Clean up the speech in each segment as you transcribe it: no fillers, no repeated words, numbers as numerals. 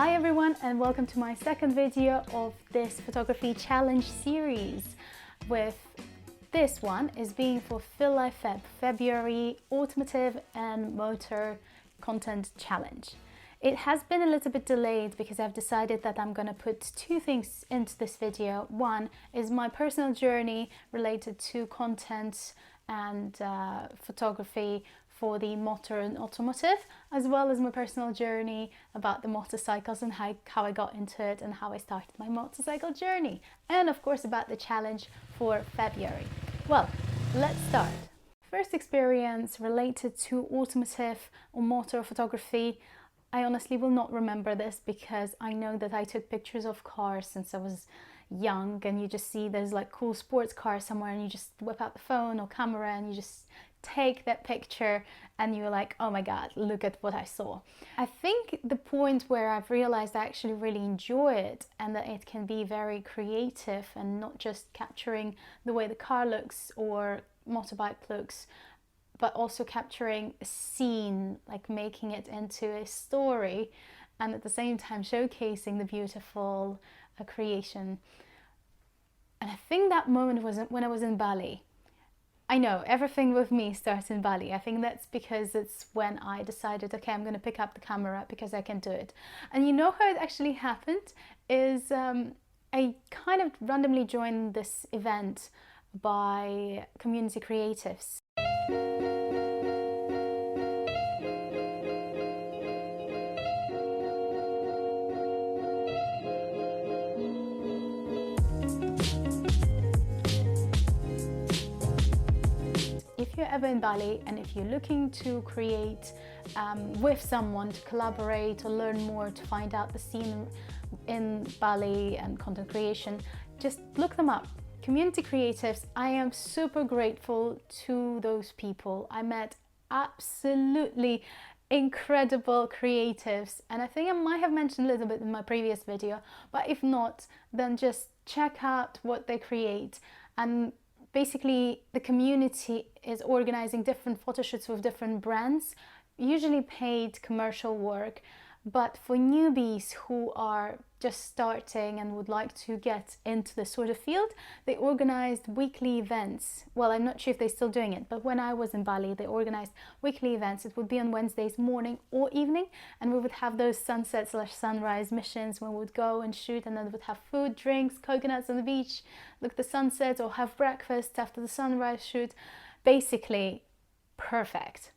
Hi everyone, and welcome to my second video of this photography challenge series. With this one is being for February Automotive and Motor Content Challenge. It has been a little bit delayed because I've decided that I'm going to put two things into this video. One is my personal journey related to content and photography for the motor and automotive, as well as my personal journey about the motorcycles and how I got into it and how I started my motorcycle journey, and of course about the challenge for February. Well, let's start. First experience related to automotive or motor photography. I honestly will not remember this because I know that I took pictures of cars since I was young, and you just see there's like cool sports cars somewhere and you just whip out the phone or camera and you just take that picture and you're like, oh my god, look at what I saw. I think the point where I've realized I actually really enjoy it and that it can be very creative and not just capturing the way the car looks or motorbike looks, but also capturing a scene, like making it into a story and at the same time showcasing the beautiful creation. And I think that moment was when I was in Bali. I know everything with me starts in Bali. I think that's because it's when I decided, okay, I'm going to pick up the camera because I can do it. And you know how it actually happened is I kind of randomly joined this event by community creatives. If you're ever in Bali and if you're looking to create with someone, to collaborate or learn more, to find out the scene in Bali and content creation, just look them up. Community creatives, I am super grateful to those people. I met absolutely incredible creatives, and I think I might have mentioned a little bit in my previous video, but if not, then just check out what they create. And basically, the community is organizing different photo shoots with different brands, usually paid commercial work, but for newbies who are just starting and would like to get into this sort of field, they organized weekly events. Well, I'm not sure if they're still doing it, but when I was in Bali, they organized weekly events. It would be on Wednesdays morning or evening, and we would have those sunset/sunrise missions where we would go and shoot, and then we would have food, drinks, coconuts on the beach, look at the sunset, or have breakfast after the sunrise shoot. Basically, perfect.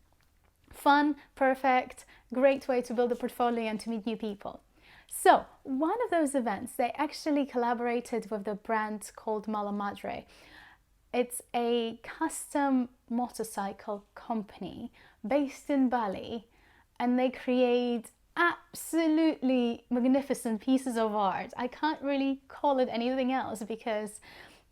Fun, perfect, great way to build a portfolio and to meet new people. So one of those events, they actually collaborated with the brand called Madre. It's a custom motorcycle company based in Bali, and they create absolutely magnificent pieces of art. I can't really call it anything else because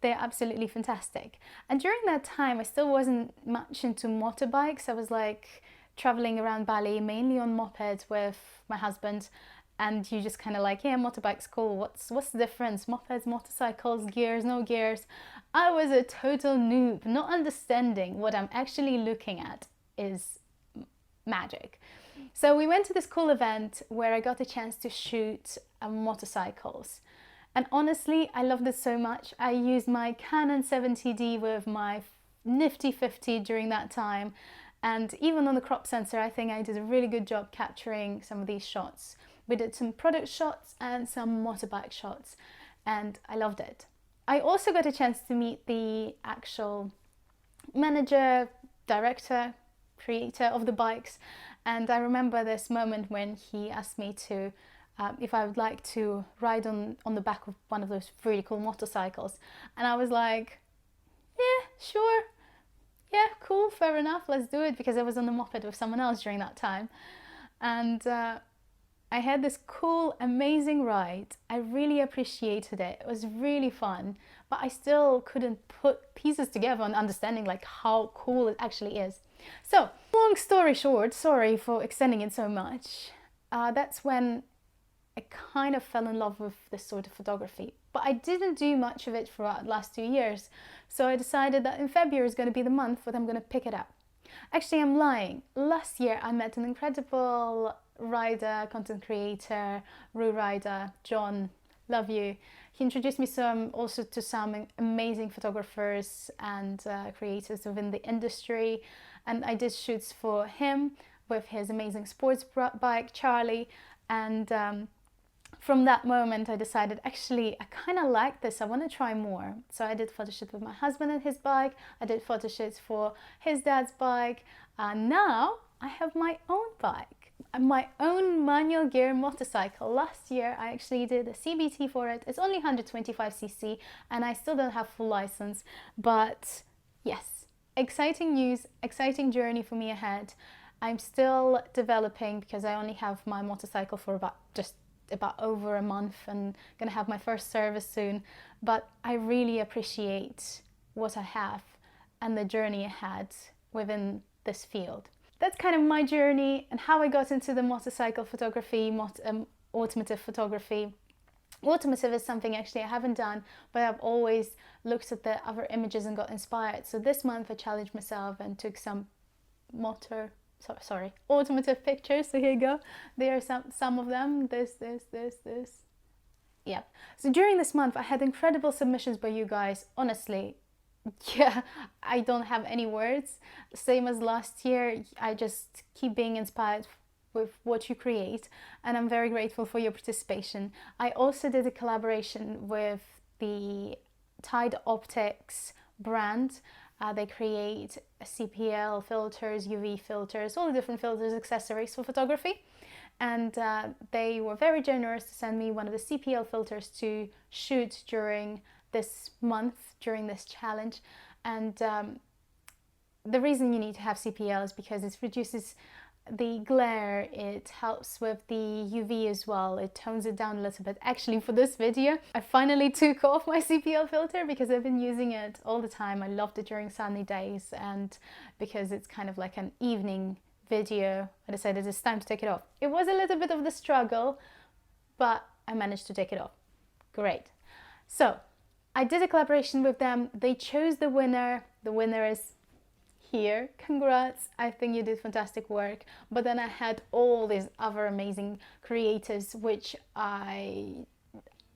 they're absolutely fantastic. And during that time, I still wasn't much into motorbikes. I was like traveling around Bali mainly on moped with my husband, and you just kind of like, yeah, motorbike's cool, what's the difference? Mopeds, motorcycles, gears, no gears. I was a total noob, not understanding what I'm actually looking at is magic. So we went to this cool event where I got a chance to shoot motorcycles, and honestly I loved it so much. I used my Canon 70D with my nifty 50 during that time, and even on the crop sensor I think I did a really good job capturing some of these shots. We did some product shots and some motorbike shots, and I loved it. I also got a chance to meet the actual manager, director, creator of the bikes, and I remember this moment when he asked me to if I would like to ride on the back of one of those really cool motorcycles, and I was like, yeah, sure. Yeah, cool, fair enough, let's do it, because I was on the moped with someone else during that time. And I had this cool, amazing ride. I really appreciated it. It was really fun, but I still couldn't put pieces together and understanding like how cool it actually is. So, long story short, sorry for extending it so much, that's when I kind of fell in love with this sort of photography. But I didn't do much of it throughout the last 2 years. So I decided that in February is going to be the month that I'm going to pick it up. Actually, I'm lying. Last year I met an incredible rider, content creator, Roo Rider, John, love you. He introduced me also to some amazing photographers and creators within the industry, and I did shoots for him with his amazing sports bike, Charlie, and from that moment I decided, actually, I kind of like this, I want to try more. So I did photo shoots with my husband and his bike, I did photo shoots for his dad's bike, and now I have my own bike, my own manual gear motorcycle. Last year I actually did a CBT for it. It's only 125cc and I still don't have full license, but yes, exciting news, exciting journey for me ahead. I'm still developing because I only have my motorcycle for about over a month and gonna have my first service soon, but I really appreciate what I have and the journey ahead within this field. That's kind of my journey and how I got into the motorcycle photography, automotive photography. Automotive is something actually I haven't done, but I've always looked at the other images and got inspired. So this month I challenged myself and took some automotive pictures. So here you go. There are some of them. This. Yep. So during this month I had incredible submissions by you guys. Honestly, yeah, I don't have any words. Same as last year, I just keep being inspired with what you create, and I'm very grateful for your participation. I also did a collaboration with the Tide Optics brand. They create CPL filters, UV filters, all the different filters, accessories for photography. And they were very generous to send me one of the CPL filters to shoot during this month, during this challenge. And the reason you need to have CPL is because it reduces the glare, it helps with the UV as well, it tones it down a little bit. Actually, for this video I finally took off my CPL filter because I've been using it all the time. I loved it during sunny days, and because it's kind of like an evening video, I decided it's time to take it off. It was a little bit of the struggle, but I managed to take it off. Great. So I did a collaboration with them. They chose the winner. The winner is here. Congrats. I think you did fantastic work. But then I had all these other amazing creatives, which I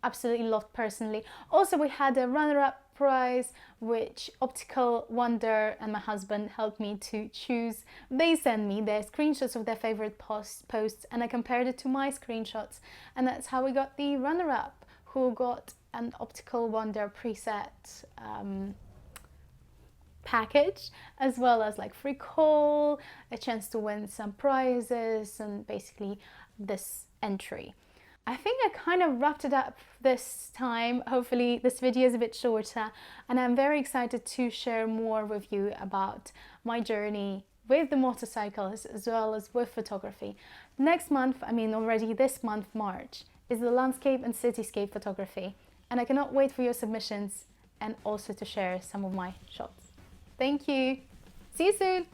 absolutely loved personally. Also, we had a runner-up prize, which Optical Wonder and my husband helped me to choose. They sent me their screenshots of their favorite posts, and I compared it to my screenshots, and that's how we got the runner-up, who got an Optical Wonder preset package, as well as like free call, a chance to win some prizes, and basically this entry. I think I kind of wrapped it up this time. Hopefully this video is a bit shorter, and I'm very excited to share more with you about my journey with the motorcycles as well as with photography. Next month, I mean already this month, March, is the landscape and cityscape photography, and I cannot wait for your submissions and also to share some of my shots. Thank you. See you soon.